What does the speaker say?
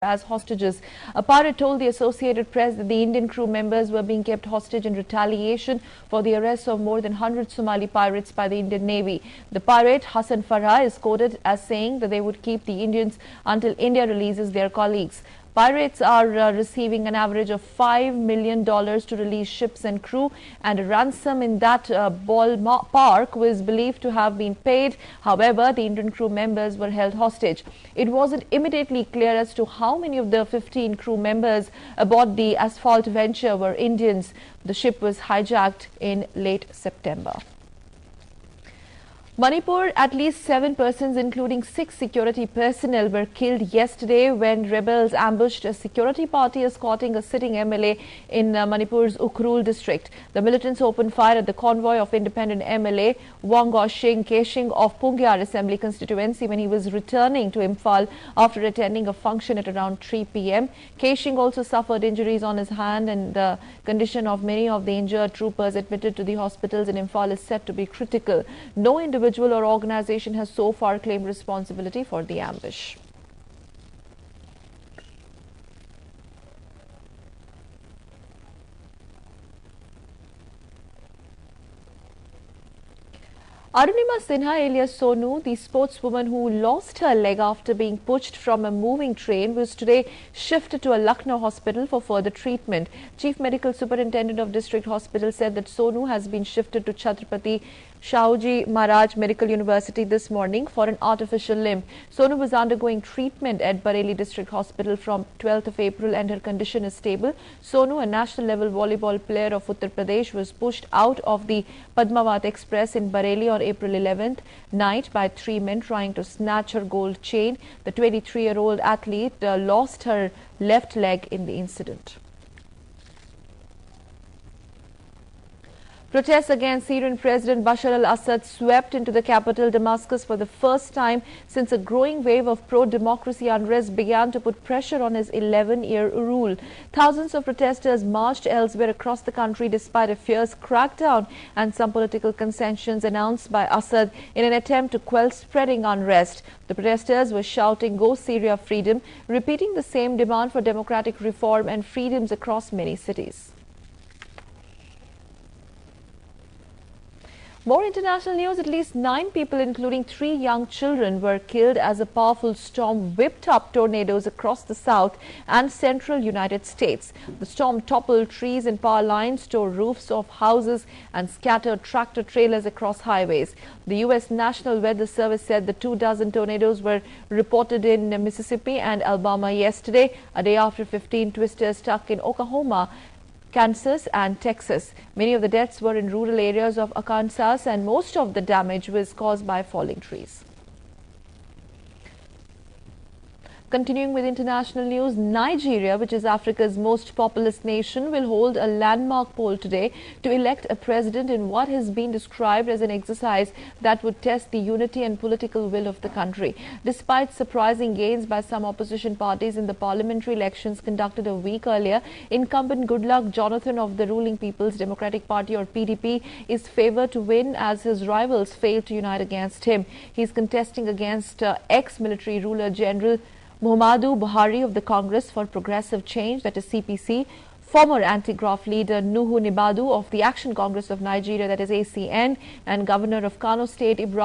as hostages. A pirate told the Associated Press that the Indian crew members were being kept hostage in retaliation for the arrest of more than 100 Somali pirates by the Indian Navy. The pirate Hassan Farah is quoted as saying that they would keep the Indians until India releases their colleagues. Pirates are receiving an average of $5 million to release ships and crew, and a ransom in that ballpark was believed to have been paid. However, the Indian crew members were held hostage. It wasn't immediately clear as to how many of the 15 crew members aboard the Asphalt Venture were Indians. The ship was hijacked in late September. Manipur, at least 7 persons, including 6 security personnel, were killed yesterday when rebels ambushed a security party escorting a sitting MLA in Manipur's Ukhrul district. The militants opened fire at the convoy of independent MLA Wanggoshing Keshing of Pungyar Assembly constituency when he was returning to Imphal after attending a function at around 3 p.m. Keshing also suffered injuries on his hand, and the condition of many of the injured troopers admitted to the hospitals in Imphal is said to be critical. No individual or organization has so far claimed responsibility for the ambush. Arunima Sinha alias Sonu, the sportswoman who lost her leg after being pushed from a moving train, was today shifted to a Lucknow hospital for further treatment. Chief Medical Superintendent of District Hospital said that Sonu has been shifted to Chhatrapati Shahuji Maharaj Medical University this morning for an artificial limb. Sonu was undergoing treatment at Bareilly District Hospital from 12th of April and her condition is stable. Sonu, a national level volleyball player of Uttar Pradesh, was pushed out of the Padmavat Express in Bareilly on April 11th night by 3 men trying to snatch her gold chain. The 23-year-old athlete lost her left leg in the incident. Protests against Syrian President Bashar al-Assad swept into the capital Damascus for the first time since a growing wave of pro-democracy unrest began to put pressure on his 11-year rule. Thousands of protesters marched elsewhere across the country despite a fierce crackdown and some political concessions announced by Assad in an attempt to quell spreading unrest. The protesters were shouting "Go Syria Freedom," repeating the same demand for democratic reform and freedoms across many cities. More international news. At least 9 people, including 3 young children, were killed as a powerful storm whipped up tornadoes across the south and central United States. The storm toppled trees and power lines, tore roofs of houses, and scattered tractor trailers across highways. The U.S. National Weather Service said the 24 tornadoes were reported in Mississippi and Alabama yesterday, a day after 15 twisters struck in Oklahoma, Kansas and Texas. Many of the deaths were in rural areas of Arkansas, and most of the damage was caused by falling trees. Continuing with international news, Nigeria, which is Africa's most populous nation, will hold a landmark poll today to elect a president in what has been described as an exercise that would test the unity and political will of the country. Despite surprising gains by some opposition parties in the parliamentary elections conducted a week earlier, incumbent Goodluck Jonathan of the ruling People's Democratic Party, or PDP, is favoured to win as his rivals failed to unite against him. He is contesting against ex-military ruler General Muhammadu Buhari of the Congress for Progressive Change, that is CPC, former anti-graft leader Nuhu Nibadu of the Action Congress of Nigeria, that is ACN, and Governor of Kano State Ibrahim